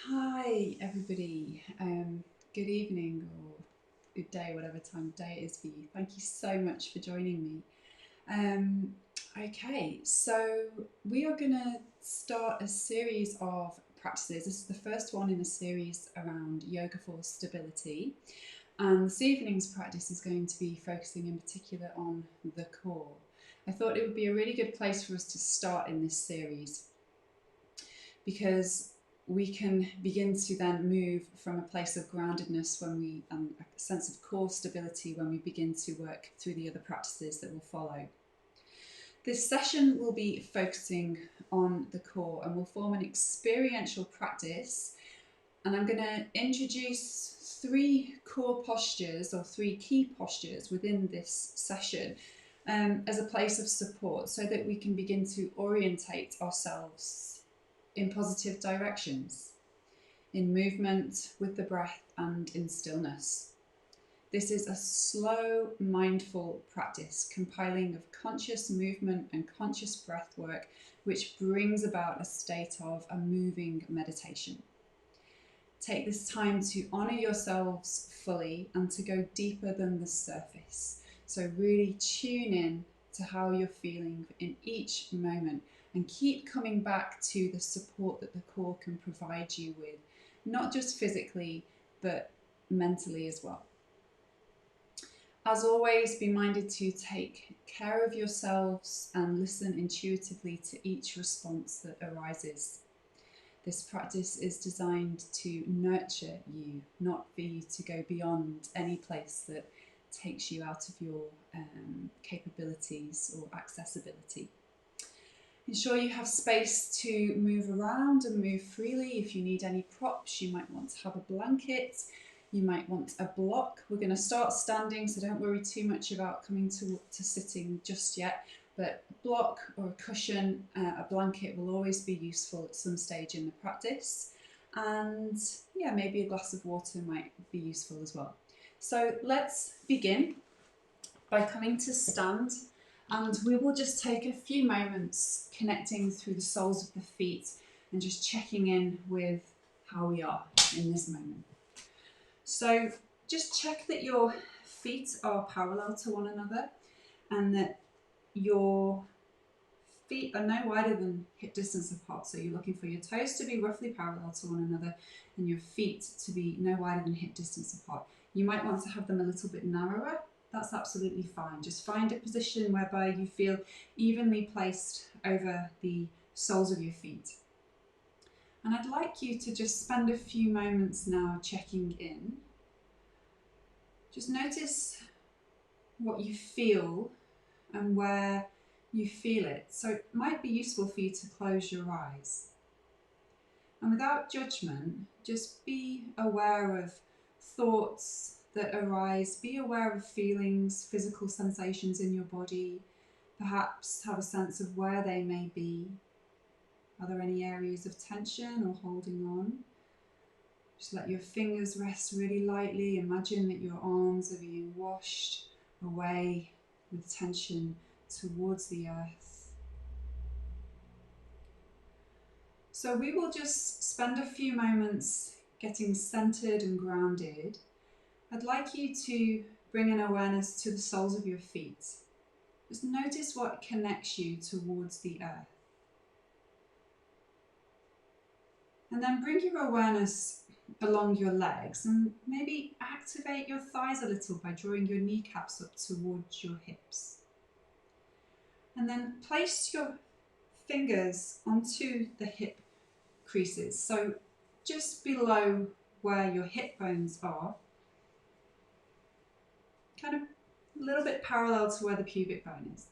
Hi, everybody. Good evening or good day, whatever time of day it is for you. Thank you so much for joining me. Um, okay, so we are going to start a series of practices. This is the first one in a series around yoga for stability. And this evening's practice is going to be focusing in particular on the core. I thought it would be a really good place for us to start in this series because we can begin to then move from a place of groundedness when we a sense of core stability when we begin to work through the other practices that will follow. This session will be focusing on the core and will form an experiential practice, and I'm going to introduce three core postures or three key postures within this session as a place of support so that we can begin to orientate ourselves in positive directions, in movement with the breath and in stillness. This is a slow, mindful practice compiling of conscious movement and conscious breath work, which brings about a state of a moving meditation. Take this time to honour yourselves fully and to go deeper than the surface. So really tune in to how you're feeling in each moment and keep coming back to the support that the core can provide you with, not just physically, but mentally as well. As always, be minded to take care of yourselves and listen intuitively to each response that arises. This practice is designed to nurture you, not for you to go beyond any place that takes you out of your capabilities or accessibility. Ensure you have space to move around and move freely. If you need any props, you might want to have a blanket. You might want a block. We're going to start standing, so don't worry too much about coming to sitting just yet. But a block or a cushion, a blanket will always be useful at some stage in the practice. And yeah, maybe a glass of water might be useful as well. So let's begin by coming to stand, and we will just take a few moments connecting through the soles of the feet and just checking in with how we are in this moment. So just check that your feet are parallel to one another and that your feet are no wider than hip distance apart. So you're looking for your toes to be roughly parallel to one another and your feet to be no wider than hip distance apart. You might want to have them a little bit narrower. That's absolutely fine. Just find a position whereby you feel evenly placed over the soles of your feet. And I'd like you to just spend a few moments now checking in. Just notice what you feel and where you feel it. So it might be useful for you to close your eyes. And without judgment, just be aware of thoughts that arise, be aware of feelings, physical sensations in your body, perhaps have a sense of where they may be. Are there any areas of tension or holding on? Just let your fingers rest really lightly. Imagine that your arms are being washed away with tension towards the earth. So we will just spend a few moments getting centered and grounded. I'd like you to bring an awareness to the soles of your feet. Just notice what connects you towards the earth. And then bring your awareness along your legs and maybe activate your thighs a little by drawing your kneecaps up towards your hips. And then place your fingers onto the hip creases, so just below where your hip bones are, kind of a little bit parallel to where the pubic bone is.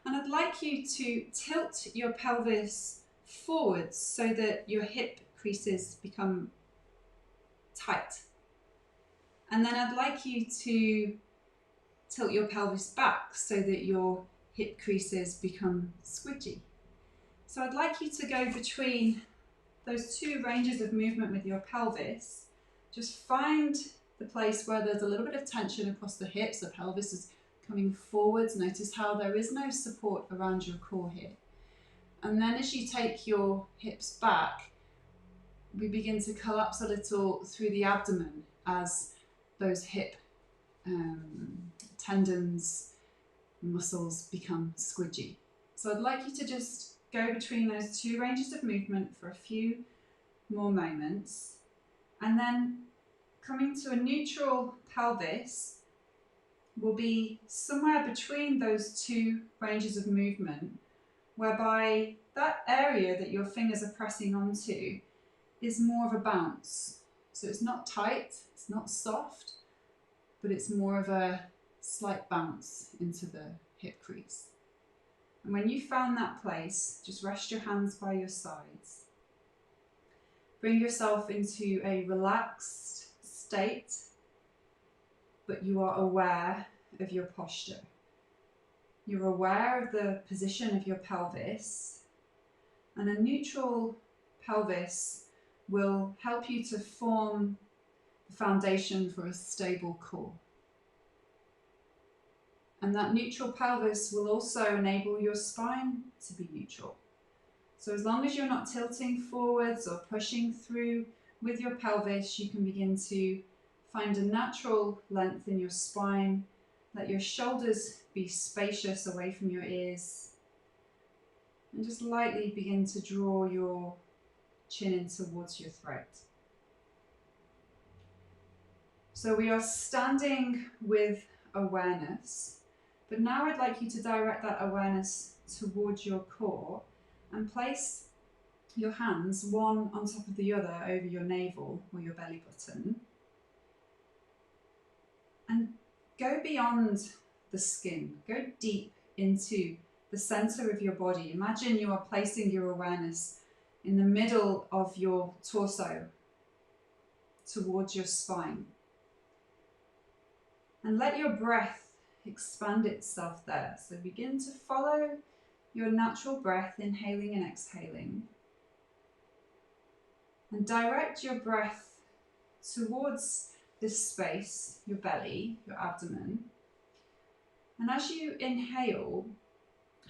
And I'd like you to tilt your pelvis forwards so that your hip creases become tight. And then I'd like you to tilt your pelvis back so that your hip creases become squidgy. So I'd like you to go between those two ranges of movement with your pelvis. Just find the place where there's a little bit of tension across the hips, the pelvis is coming forwards. Notice how there is no support around your core here. And then as you take your hips back, we begin to collapse a little through the abdomen as those hip tendons, muscles become squidgy. So I'd like you to just go between those two ranges of movement for a few more moments, and then coming to a neutral pelvis will be somewhere between those two ranges of movement, whereby that area that your fingers are pressing onto is more of a bounce. So it's not tight, it's not soft, but it's more of a slight bounce into the hip crease. And when you found that place, just rest your hands by your sides. Bring yourself into a relaxed state, but you are aware of your posture. You're aware of the position of your pelvis, and a neutral pelvis will help you to form the foundation for a stable core. And that neutral pelvis will also enable your spine to be neutral. So as long as you're not tilting forwards or pushing through with your pelvis, you can begin to find a natural length in your spine. Let your shoulders be spacious away from your ears. And just lightly begin to draw your chin in towards your throat. So we are standing with awareness, but now I'd like you to direct that awareness towards your core and place your hands one on top of the other over your navel or your belly button. And go beyond the skin, go deep into the center of your body. Imagine you are placing your awareness in the middle of your torso towards your spine. And let your breath expand itself there. So begin to follow your natural breath, inhaling and exhaling. And direct your breath towards this space, your belly, your abdomen. And as you inhale,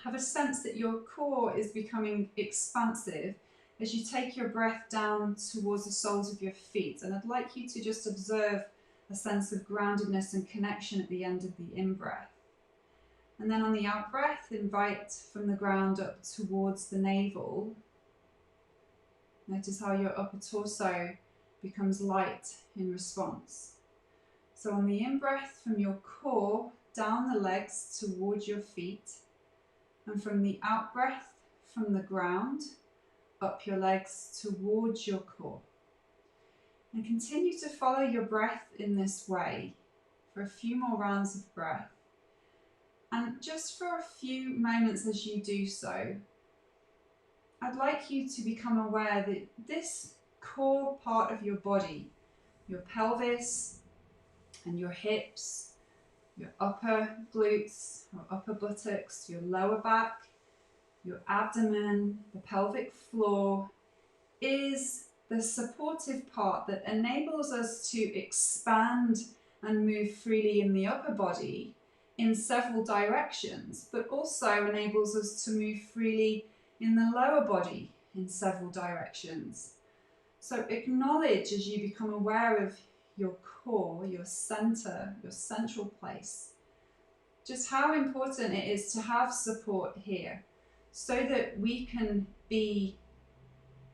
have a sense that your core is becoming expansive as you take your breath down towards the soles of your feet. And I'd like you to just observe a sense of groundedness and connection at the end of the in-breath. And then on the out-breath, invite from the ground up towards the navel. Notice how your upper torso becomes light in response. So on the in-breath, from your core, down the legs towards your feet. And from the out-breath, from the ground, up your legs towards your core. And continue to follow your breath in this way for a few more rounds of breath. And just for a few moments as you do so, I'd like you to become aware that this core part of your body, your pelvis and your hips, your upper glutes or upper buttocks, your lower back, your abdomen, the pelvic floor, is the supportive part that enables us to expand and move freely in the upper body in several directions, but also enables us to move freely in the lower body in several directions. So acknowledge as you become aware of your core, your center, your central place, just how important it is to have support here so that we can be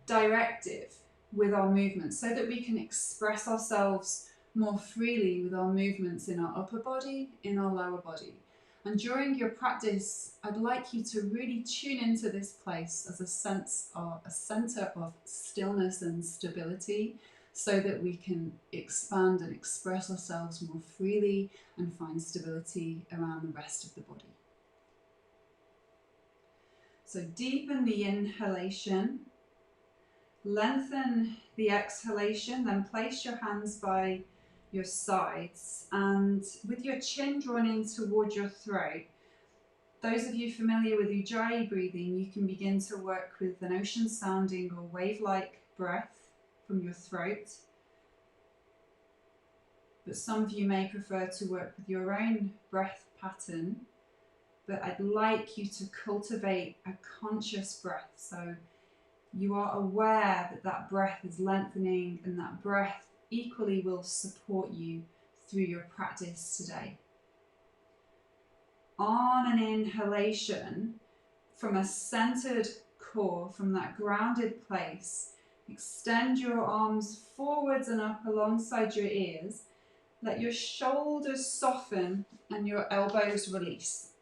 directive with our movements, so that we can express ourselves more freely with our movements in our upper body, in our lower body. And during your practice, I'd like you to really tune into this place as a sense of a center of stillness and stability, so that we can expand and express ourselves more freely and find stability around the rest of the body. So deepen the inhalation, lengthen the exhalation, then place your hands by your sides, and with your chin drawn in towards your throat, those of you familiar with Ujjayi breathing, you can begin to work with an ocean sounding or wave-like breath from your throat. But some of you may prefer to work with your own breath pattern, but I'd like you to cultivate a conscious breath. So You are aware that that breath is lengthening, and that breath equally will support you through your practice today. On an inhalation, from a centered core, from that grounded place, extend your arms forwards and up alongside your ears. Let your shoulders soften and your elbows release.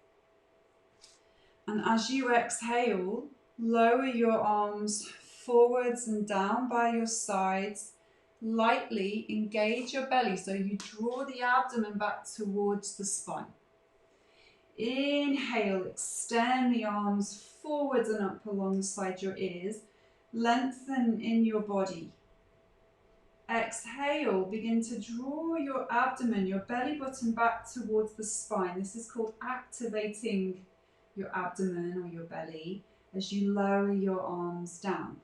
And as you exhale, lower your arms forwards and down by your sides. Lightly engage your belly so you draw the abdomen back towards the spine. Inhale, extend the arms forwards and up alongside your ears. Lengthen in your body. Exhale, begin to draw your abdomen, your belly button back towards the spine. This is called activating your abdomen or your belly as you lower your arms down.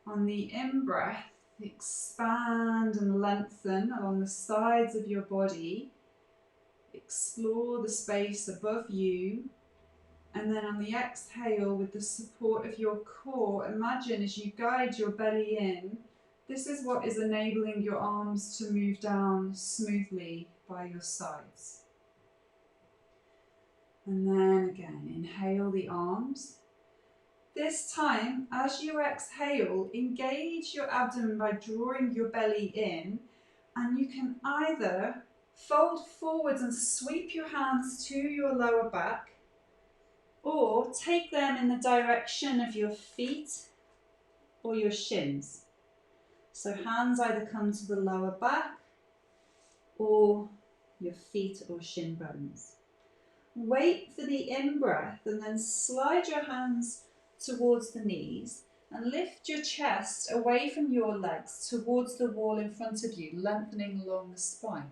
On the in-breath, expand and lengthen along the sides of your body. Explore the space above you. And then on the exhale, with the support of your core, imagine as you guide your belly in, this is what is enabling your arms to move down smoothly by your sides. And then again, inhale the arms. This time, as you exhale, engage your abdomen by drawing your belly in, and you can either fold forwards and sweep your hands to your lower back, or take them in the direction of your feet or your shins. So hands either come to the lower back or your feet or shin bones. Wait for the in-breath and then slide your hands towards the knees and lift your chest away from your legs towards the wall in front of you, lengthening along the spine.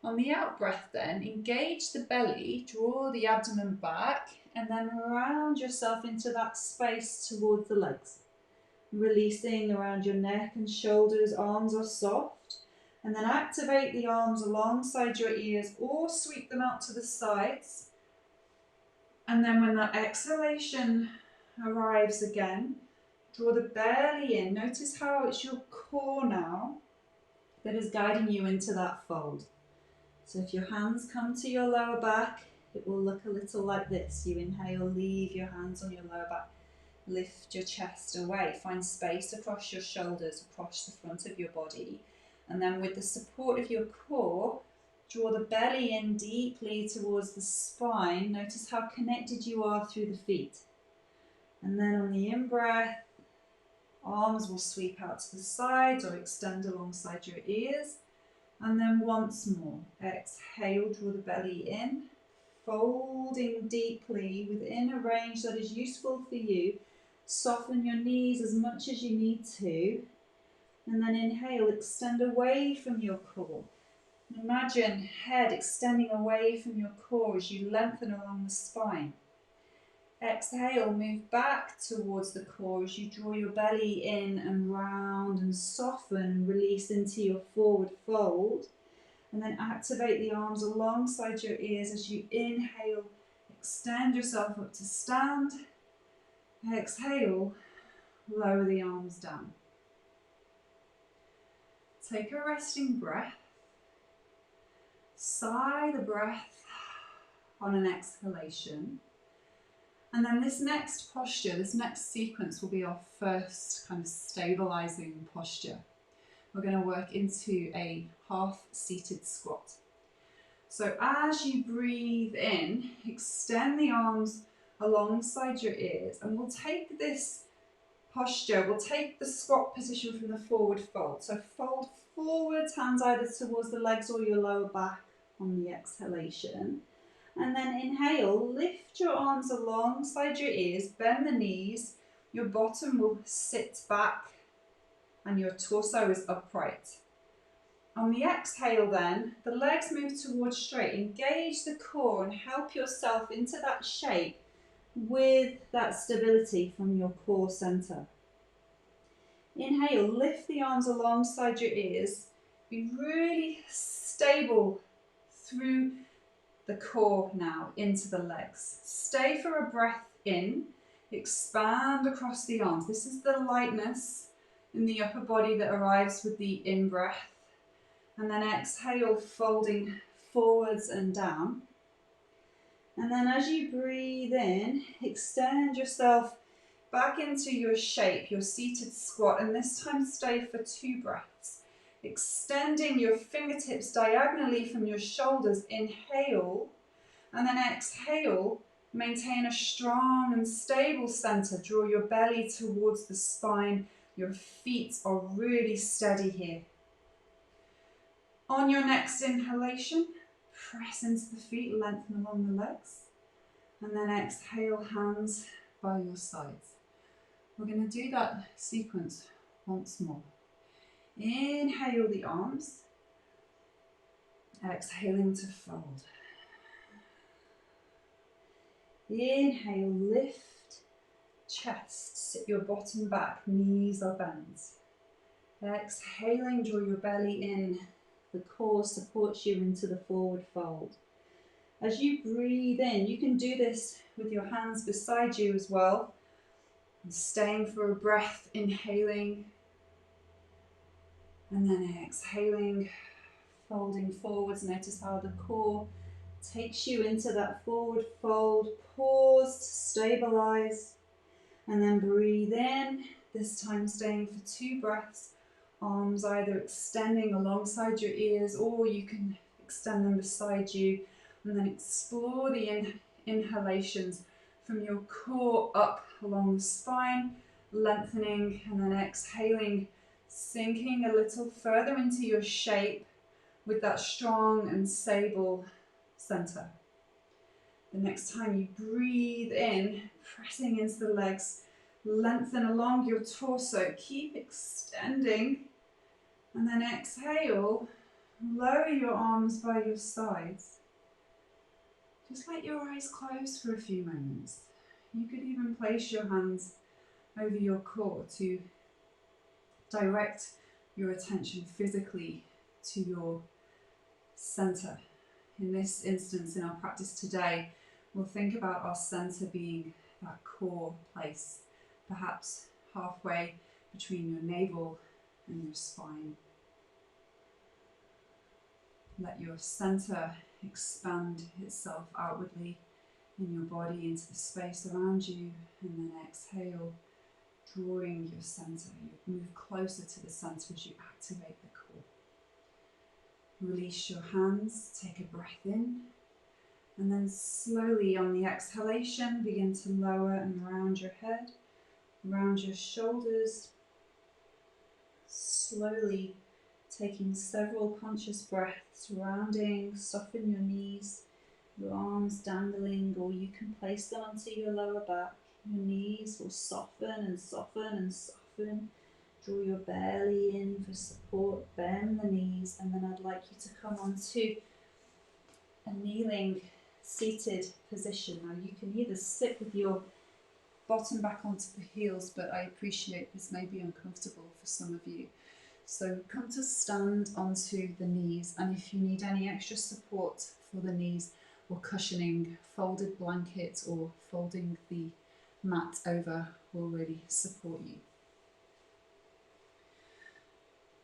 On the out-breath then, engage the belly, draw the abdomen back, and then round yourself into that space towards the legs. Releasing around your neck and shoulders, arms are soft. And then activate the arms alongside your ears or sweep them out to the sides. And then when that exhalation arrives again, draw the belly in. Notice how it's your core now that is guiding you into that fold. So if your hands come to your lower back, it will look a little like this. You inhale, leave your hands on your lower back. Lift your chest away. Find space across your shoulders, across the front of your body. And then with the support of your core, draw the belly in deeply towards the spine. Notice how connected you are through the feet. And then on the in-breath, arms will sweep out to the sides or extend alongside your ears. And then once more, exhale, draw the belly in, folding deeply within a range that is useful for you. Soften your knees as much as you need to. And then inhale, extend away from your core. Imagine head extending away from your core as you lengthen along the spine. Exhale, move back towards the core as you draw your belly in and round and soften and release into your forward fold. And then activate the arms alongside your ears as you inhale, extend yourself up to stand. Exhale, lower the arms down. Take a resting breath. Sigh the breath on an exhalation. And then this next posture, this next sequence will be our first kind of stabilizing posture. We're going to work into a half-seated squat. So as you breathe in, extend the arms alongside your ears, and we'll take this posture, we'll take the squat position from the forward fold. So fold forwards, hands either towards the legs or your lower back on the exhalation. And then inhale, lift your arms alongside your ears, bend the knees, your bottom will sit back and your torso is upright. On the exhale then, the legs move towards straight. Engage the core and help yourself into that shape with that stability from your core center. Inhale, lift the arms alongside your ears. Be really stable through the core now into the legs. Stay for a breath in. Expand across the arms. This is the lightness in the upper body that arrives with the in-breath. And then exhale, folding forwards and down. And then as you breathe in, extend yourself back into your shape, your seated squat, and this time stay for 2 breaths. Extending your fingertips diagonally from your shoulders, inhale, and then exhale, maintain a strong and stable center. Draw your belly towards the spine. Your feet are really steady here. On your next inhalation, press into the feet, lengthen along the legs, and then exhale, hands by your sides. We're going to do that sequence once more. Inhale the arms, exhaling to fold. Inhale, lift, chest, sit your bottom back, knees are bent. Exhaling, draw your belly in. The core supports you into the forward fold. As you breathe in, you can do this with your hands beside you as well. And staying for a breath, inhaling, and then exhaling, folding forwards. Notice how the core takes you into that forward fold. Pause to stabilize, and then breathe in, this time staying for 2 breaths. Arms either extending alongside your ears, or you can extend them beside you, and then explore the inhalations from your core up along the spine, lengthening, and then exhaling, sinking a little further into your shape with that strong and stable center. The next time you breathe in, pressing into the legs, lengthen along your torso, keep extending, and then exhale, lower your arms by your sides. Just let your eyes close for a few moments. You could even place your hands over your core to direct your attention physically to your center. In this instance, in our practice today, we'll think about our center being that core place, perhaps halfway between your navel and your spine. Let your center expand itself outwardly in your body into the space around you, and then exhale, drawing your center. You move closer to the center as you activate the core. Release your hands, take a breath in, and then slowly on the exhalation, begin to lower and round your head, round your shoulders, slowly taking several conscious breaths, rounding, soften your knees, your arms dangling, or you can place them onto your lower back. Your knees will soften and soften and soften. Draw your belly in for support, bend the knees, and then I'd like you to come onto a kneeling, seated position. Now you can either sit with your bottom back onto the heels, but I appreciate this may be uncomfortable for some of you. So come to stand onto the knees, and if you need any extra support for the knees or cushioning, folded blanket or folding the mat over will really support you.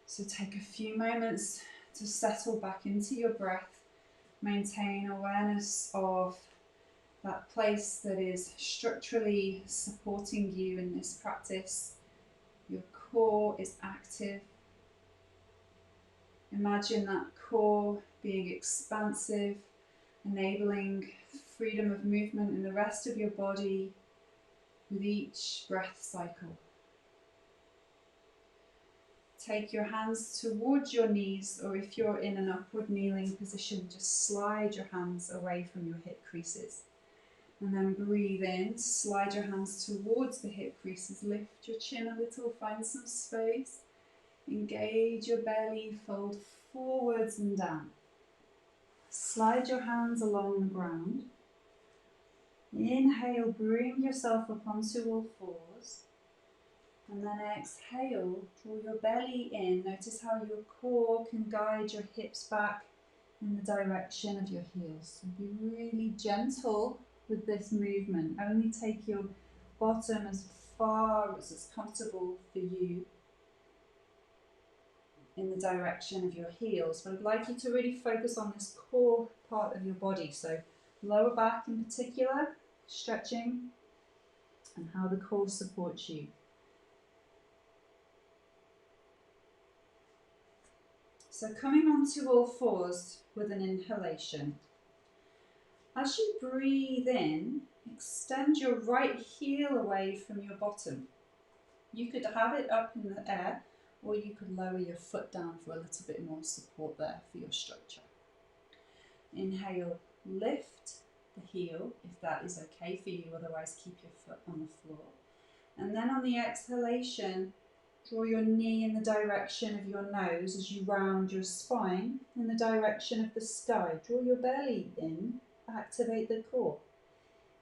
So take a few moments to settle back into your breath. Maintain awareness of that place that is structurally supporting you in this practice. Your core is active. Imagine that core being expansive, enabling freedom of movement in the rest of your body with each breath cycle. Take your hands towards your knees, or if you're in an upward kneeling position, just slide your hands away from your hip creases. And then breathe in, slide your hands towards the hip creases, lift your chin a little, find some space. Engage your belly, fold forwards and down. Slide your hands along the ground. Inhale, bring yourself up onto all fours. And then exhale, draw your belly in. Notice how your core can guide your hips back in the direction of your heels. So be really gentle with this movement. Only take your bottom as far as is comfortable for you in the direction of your heels. But I'd like you to really focus on this core part of your body. So lower back in particular, stretching, and how the core supports you. So coming onto all fours with an inhalation. As you breathe in, extend your right heel away from your bottom. You could have it up in the air, or you could lower your foot down for a little bit more support there for your structure. Inhale, lift the heel, if that is okay for you, otherwise keep your foot on the floor. And then on the exhalation, draw your knee in the direction of your nose as you round your spine in the direction of the sky. Draw your belly in, activate the core.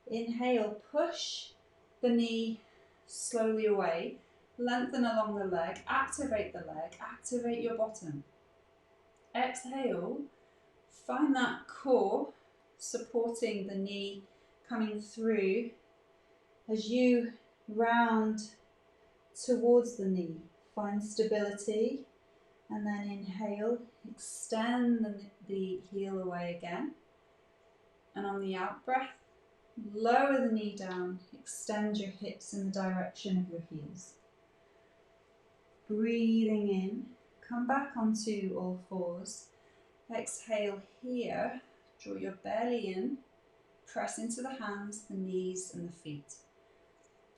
Inhale, push the knee slowly away, lengthen along the leg, activate your bottom. Exhale, find that core supporting the knee coming through as you round towards the knee. Find stability, and then inhale, extend the heel away again. And on the out breath, lower the knee down, extend your hips in the direction of your heels. Breathing in, come back onto all fours. Exhale here, draw your belly in, press into the hands, the knees and the feet.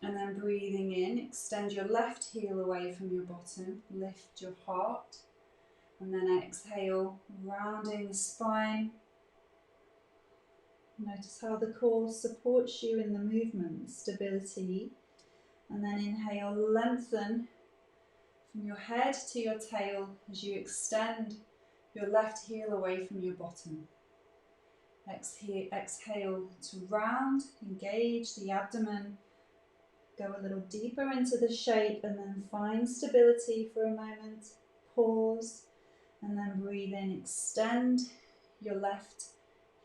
And then breathing in, extend your left heel away from your bottom, lift your heart. And then exhale, rounding the spine. Notice how the core supports you in the movement, stability. And then inhale, lengthen from your head to your tail as you extend your left heel away from your bottom. Exhale to round, engage the abdomen, go a little deeper into the shape, and then find stability for a moment. Pause, and then breathe in, extend your left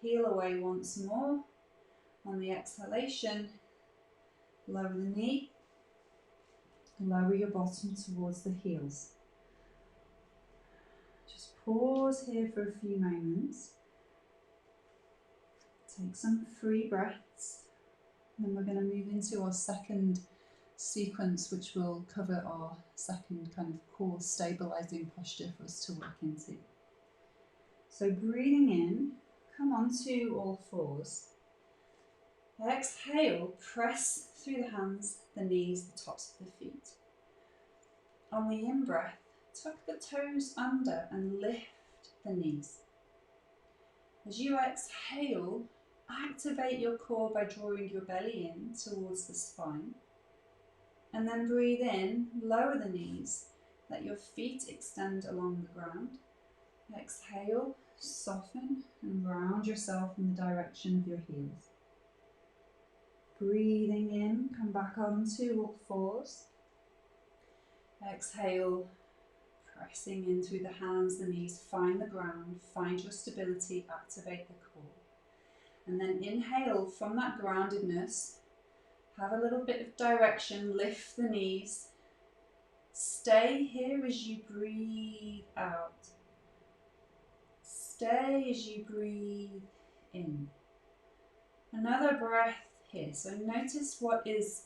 heel away once more. On the exhalation, lower the knee, lower your bottom towards the heels. Just pause here for a few moments. Take some free breaths. And then we're going to move into our second sequence, which will cover our second kind of core stabilizing posture for us to work into. So breathing in, come onto all fours. Exhale, press through the hands, the knees, the tops of the feet. On the in-breath, tuck the toes under and lift the knees. As you exhale, activate your core by drawing your belly in towards the spine. And then breathe in, lower the knees, let your feet extend along the ground. Exhale, soften and round yourself in the direction of your heels. Breathing in, come back onto all fours. Exhale, pressing in through the hands, the knees, find the ground, find your stability, activate the core. And then inhale from that groundedness, have a little bit of direction, lift the knees. Stay here as you breathe out. Stay as you breathe in. Another breath here. So notice what is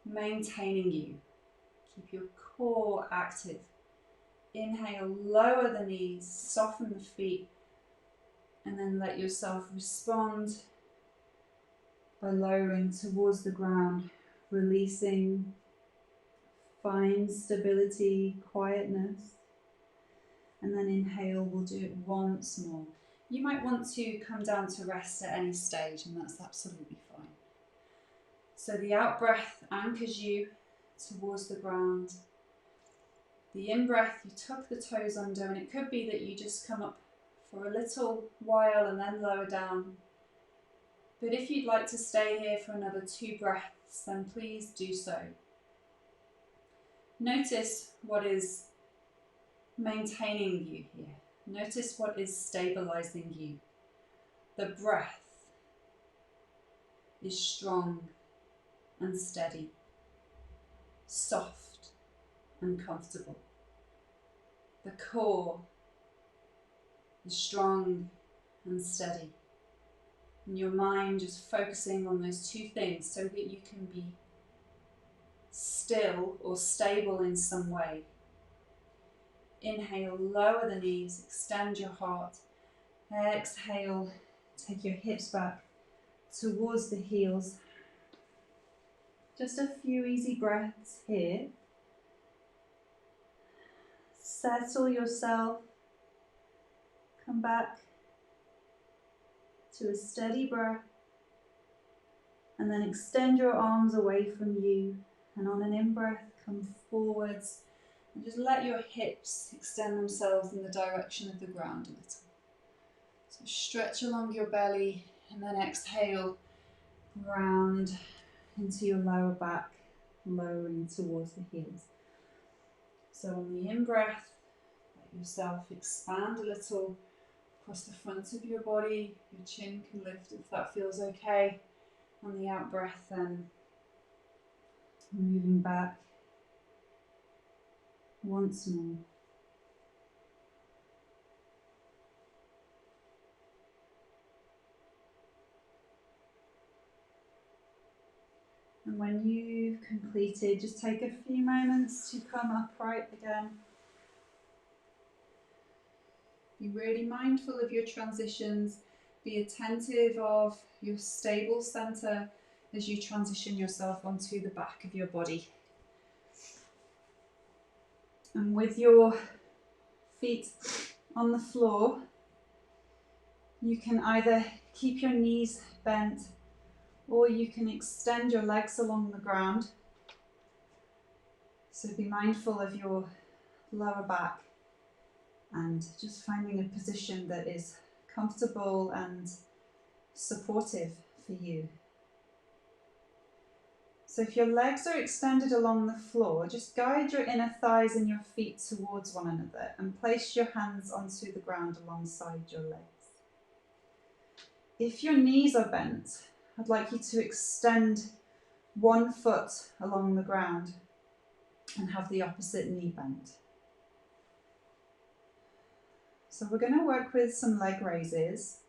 maintaining you. Keep your core active. Inhale, lower the knees, soften the feet, and then let yourself respond by lowering towards the ground, releasing, find stability, quietness. And then inhale, we'll do it once more. You might want to come down to rest at any stage, and that's absolutely fine. So the out breath anchors you towards the ground. The in-breath, you tuck the toes under, and it could be that you just come up for a little while and then lower down. But if you'd like to stay here for another 2 breaths, then please do so. Notice what is maintaining you here. Notice what is stabilizing you. The breath is strong. and steady, soft and comfortable. The core is strong and steady. And your mind just focusing on those two things so that you can be still or stable in some way. Inhale, lower the knees, extend your heart. Exhale, take your hips back towards the heels. Just a few easy breaths here. Settle yourself. Come back to a steady breath. And then extend your arms away from you. And on an in-breath, come forwards. And just let your hips extend themselves in the direction of the ground a little. So stretch along your belly and then exhale, round into your lower back, lowering towards the heels. So on the in-breath, let yourself expand a little across the front of your body. Your chin can lift if that feels okay. On the out-breath then, moving back once more. And when you've completed, just take a few moments to come upright again. Be really mindful of your transitions. Be attentive of your stable center as you transition yourself onto the back of your body. And with your feet on the floor, you can either keep your knees bent or you can extend your legs along the ground. So be mindful of your lower back and just finding a position that is comfortable and supportive for you. So if your legs are extended along the floor, just guide your inner thighs and your feet towards one another and place your hands onto the ground alongside your legs. If your knees are bent, I'd like you to extend one foot along the ground and have the opposite knee bent. So we're going to work with some leg raises.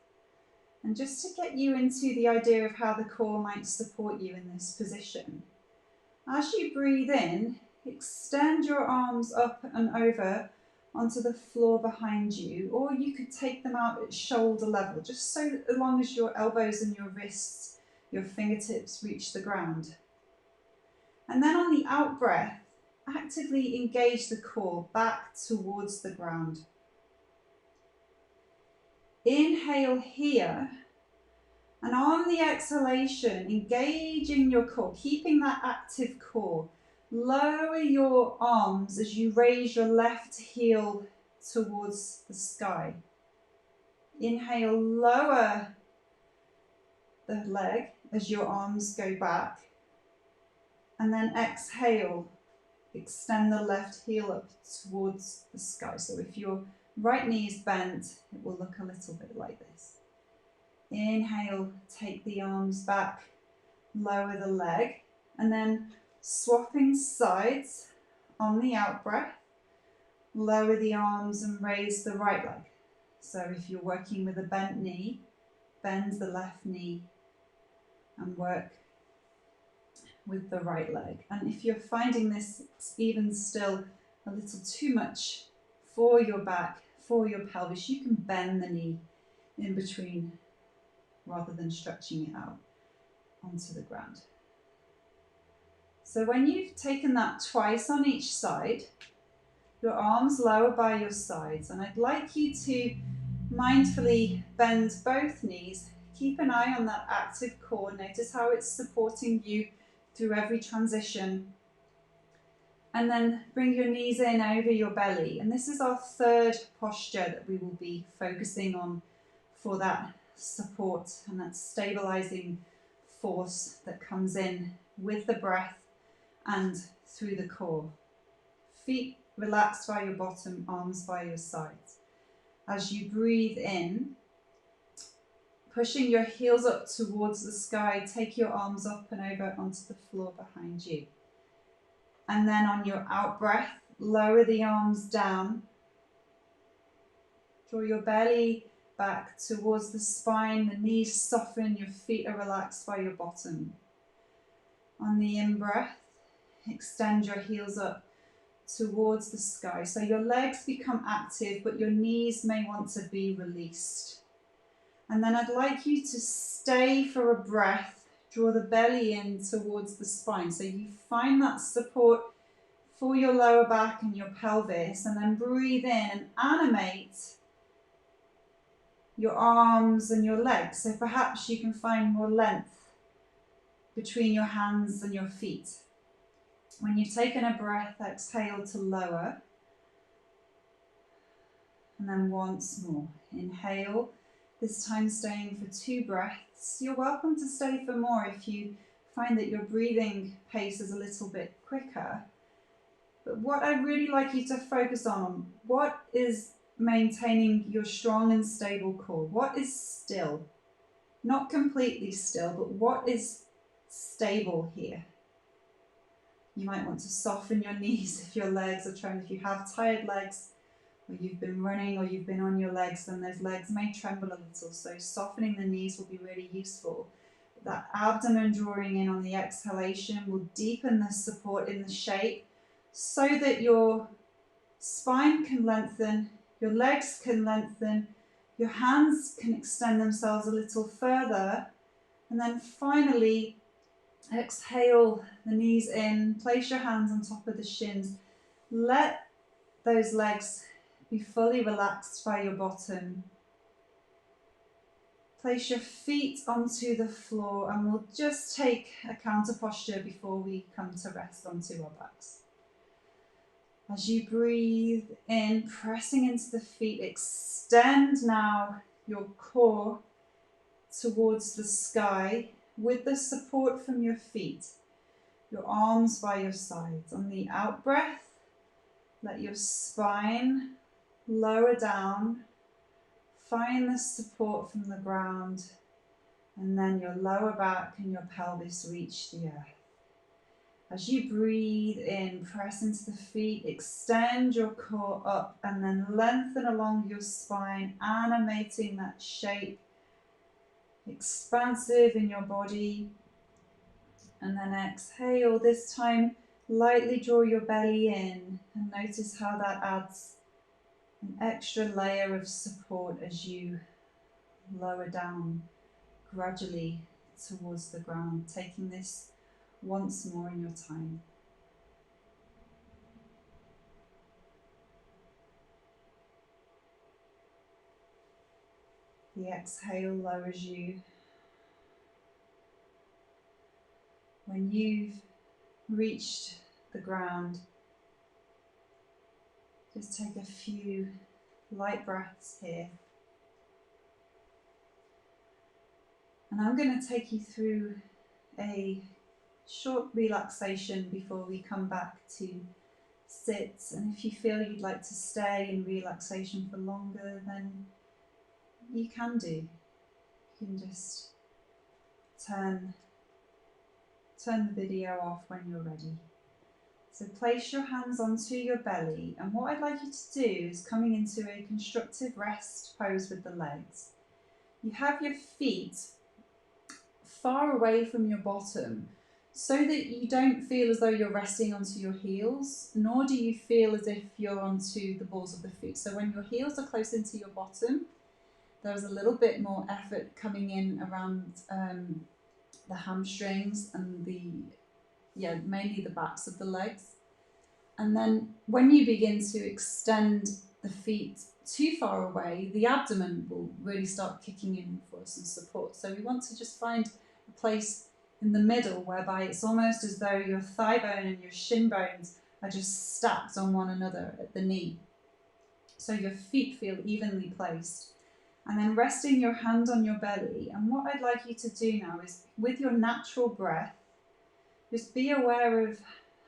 And just to get you into the idea of how the core might support you in this position, as you breathe in, extend your arms up and over onto the floor behind you, or you could take them out at shoulder level, just so as long as your elbows and your wrists, your fingertips reach the ground. And then on the out breath, actively engage the core back towards the ground. Inhale here, and on the exhalation, engaging your core, keeping that active core. Lower your arms as you raise your left heel towards the sky. Inhale, lower the leg as your arms go back. And then exhale, extend the left heel up towards the sky. So if your right knee is bent, it will look a little bit like this. Inhale, take the arms back, lower the leg, and then swapping sides on the out breath, lower the arms and raise the right leg. So if you're working with a bent knee, bend the left knee and work with the right leg. And if you're finding this even still a little too much for your back, for your pelvis, you can bend the knee in between rather than stretching it out onto the ground. So when you've taken that twice on each side, your arms lower by your sides, and I'd like you to mindfully bend both knees. Keep an eye on that active core. Notice how it's supporting you through every transition. And then bring your knees in over your belly. And this is our third posture that we will be focusing on for that support and that stabilizing force that comes in with the breath and through the core. Feet relaxed by your bottom, arms by your sides. As you breathe in, Pushing your heels up towards the sky, take your arms up and over onto the floor behind you. And then on your out breath, lower the arms down. Draw your belly back towards the spine, the knees soften, your feet are relaxed by your bottom. On the in-breath, extend your heels up towards the sky. So your legs become active, but your knees may want to be released. And then I'd like you to stay for a breath. Draw the belly in towards the spine. So you find that support for your lower back and your pelvis. And then breathe in and animate your arms and your legs. So perhaps you can find more length between your hands and your feet. When you've taken a breath, exhale to lower. And then once more, inhale, this time staying for 2 breaths. You're welcome to stay for more if you find that your breathing pace is a little bit quicker. But what I'd really like you to focus on, what is maintaining your strong and stable core? What is still? Not completely still, but what is stable here? You might want to soften your knees if your legs are trying. If you have tired legs, or you've been running, or you've been on your legs, then those legs may tremble a little. So softening the knees will be really useful. That abdomen drawing in on the exhalation will deepen the support in the shape so that your spine can lengthen, your legs can lengthen, your hands can extend themselves a little further. And then finally, exhale the knees in, place your hands on top of the shins. Let those legs be fully relaxed by your bottom. Place your feet onto the floor and we'll just take a counter posture before we come to rest onto our backs. As you breathe in, pressing into the feet, extend now your core towards the sky with the support from your feet, your arms by your sides. On the out breath, let your spine lower down, find the support from the ground, and then your lower back and your pelvis reach the earth. As you breathe in, press into the feet, extend your core up, and then lengthen along your spine, animating that shape, expansive in your body. And then exhale, this time lightly draw your belly in and notice how that adds an extra layer of support as you lower down gradually towards the ground, taking this once more in your time. The exhale lowers you. When you've reached the ground, just take a few light breaths here. And I'm going to take you through a short relaxation before we come back to sit. And if you feel you'd like to stay in relaxation for longer, then you can do. You can just turn the video off when you're ready. So place your hands onto your belly, and what I'd like you to do is coming into a constructive rest pose with the legs. You have your feet far away from your bottom so that you don't feel as though you're resting onto your heels, nor do you feel as if you're onto the balls of the feet. So when your heels are close into your bottom, there's a little bit more effort coming in around the hamstrings and mainly the backs of the legs. And then when you begin to extend the feet too far away, the abdomen will really start kicking in for some support. So we want to just find a place in the middle whereby it's almost as though your thigh bone and your shin bones are just stacked on one another at the knee. So your feet feel evenly placed. And then resting your hand on your belly. And what I'd like you to do now is, with your natural breath, just be aware of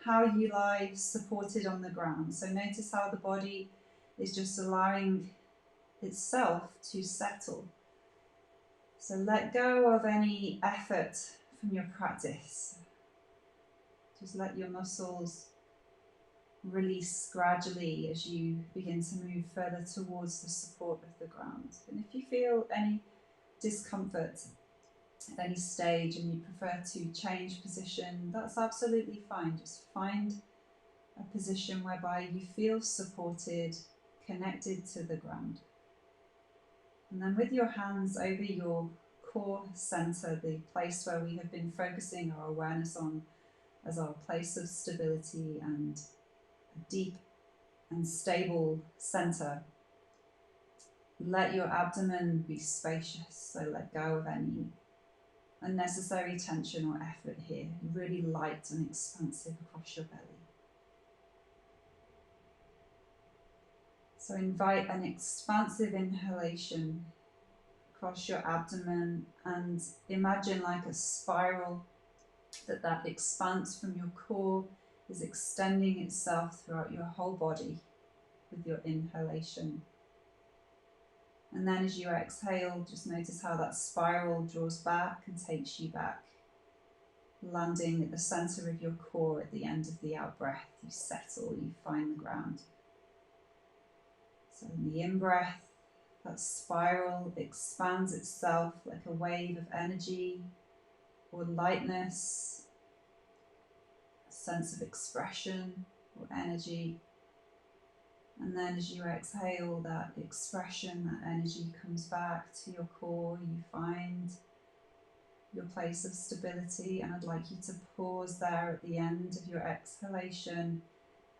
how you lie supported on the ground. So notice how the body is just allowing itself to settle. So let go of any effort from your practice. Just let your muscles release gradually as you begin to move further towards the support of the ground. And if you feel any discomfort at any stage and you prefer to change position, that's absolutely fine. Just find a position whereby you feel supported, connected to the ground. And then with your hands over your core center, the place where we have been focusing our awareness on as our place of stability and a deep and stable center, let your abdomen be spacious. So let go of any unnecessary tension or effort here. Really light and expansive across your belly. So invite an expansive inhalation across your abdomen and imagine like a spiral that expanse from your core is extending itself throughout your whole body with your inhalation. And then as you exhale, just notice how that spiral draws back and takes you back, landing at the center of your core at the end of the out-breath. You settle, you find the ground. So in the in-breath, that spiral expands itself like a wave of energy or lightness, a sense of expression or energy. And then as you exhale, that expression, that energy comes back to your core. You find your place of stability, and I'd like you to pause there at the end of your exhalation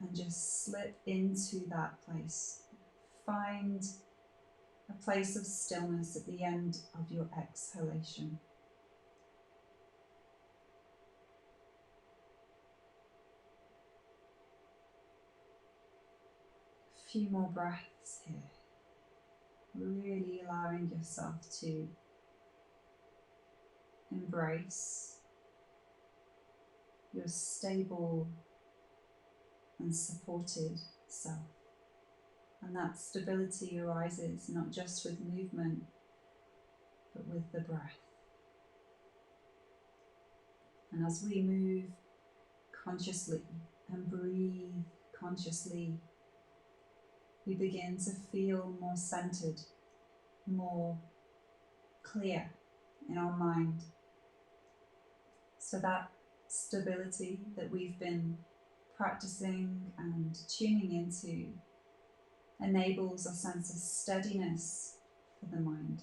and just slip into that place. Find a place of stillness at the end of your exhalation. A few more breaths here. Really allowing yourself to embrace your stable and supported self. And that stability arises not just with movement, but with the breath. And as we move consciously and breathe consciously, we begin to feel more centered, more clear in our mind. So that stability that we've been practicing and tuning into enables a sense of steadiness for the mind.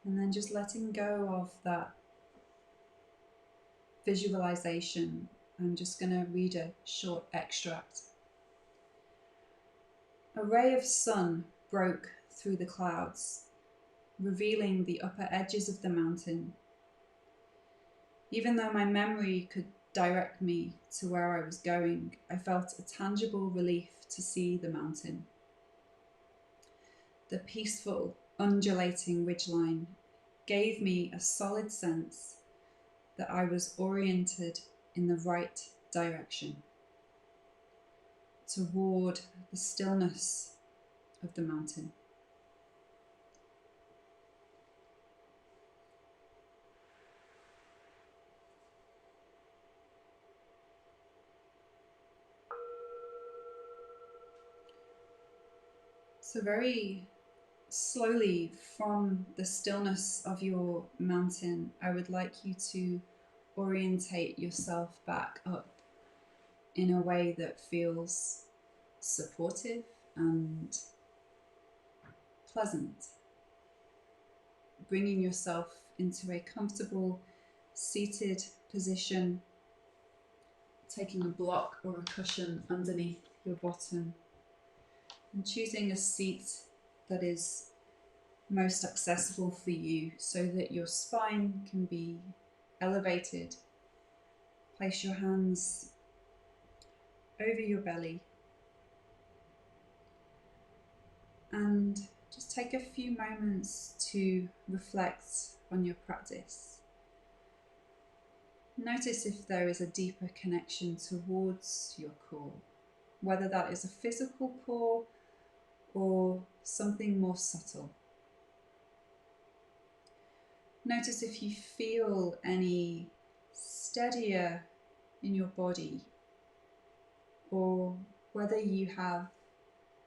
And then just letting go of that visualization, I'm just going to read a short extract. A ray of sun broke through the clouds, revealing the upper edges of the mountain. Even though my memory could direct me to where I was going, I felt a tangible relief to see the mountain. The peaceful, undulating ridgeline gave me a solid sense that I was oriented in the right direction, toward the stillness of the mountain. So very slowly from the stillness of your mountain, I would like you to orientate yourself back up in a way that feels supportive and pleasant. Bringing yourself into a comfortable seated position, taking a block or a cushion underneath your bottom and choosing a seat that is most accessible for you so that your spine can be elevated. Place your hands over your belly and just take a few moments to reflect on your practice. Notice if there is a deeper connection towards your core, whether that is a physical core or something more subtle. Notice if you feel any steadier in your body, or whether you have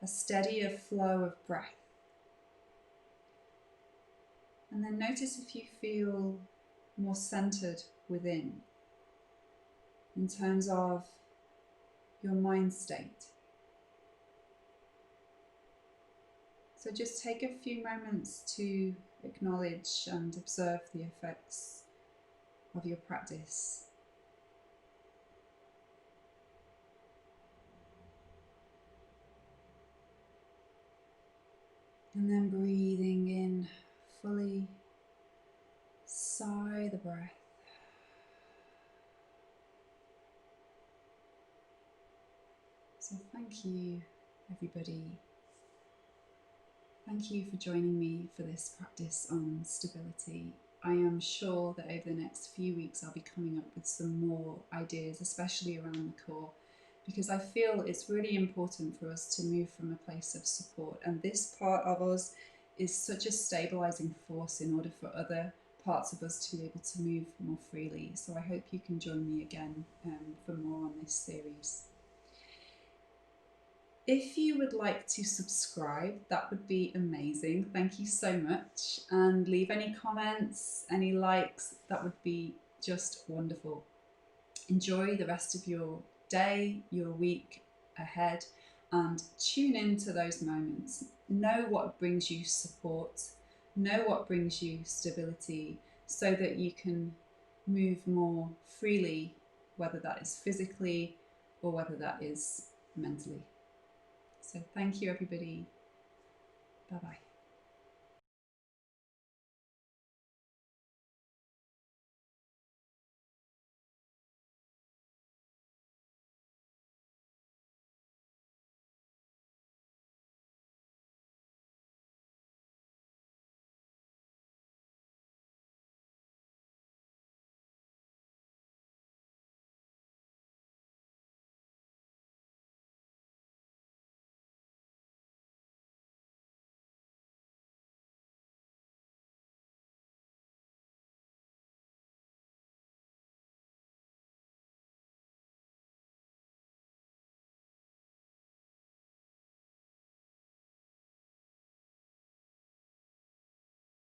a steadier flow of breath. And then notice if you feel more centered within, in terms of your mind state. So just take a few moments to acknowledge and observe the effects of your practice. And then breathing in fully, sigh the breath. So thank you, everybody. Thank you for joining me for this practice on stability. I am sure that over the next few weeks I'll be coming up with some more ideas, especially around the core, because I feel it's really important for us to move from a place of support, and this part of us is such a stabilizing force in order for other parts of us to be able to move more freely. So I hope you can join me again for more on this series. If you would like to subscribe, that would be amazing. Thank you so much. And leave any comments, any likes, that would be just wonderful. Enjoy the rest of your day, your week ahead, and tune into those moments. Know what brings you support, know what brings you stability, so that you can move more freely, whether that is physically or whether that is mentally. So thank you, everybody. Bye-bye.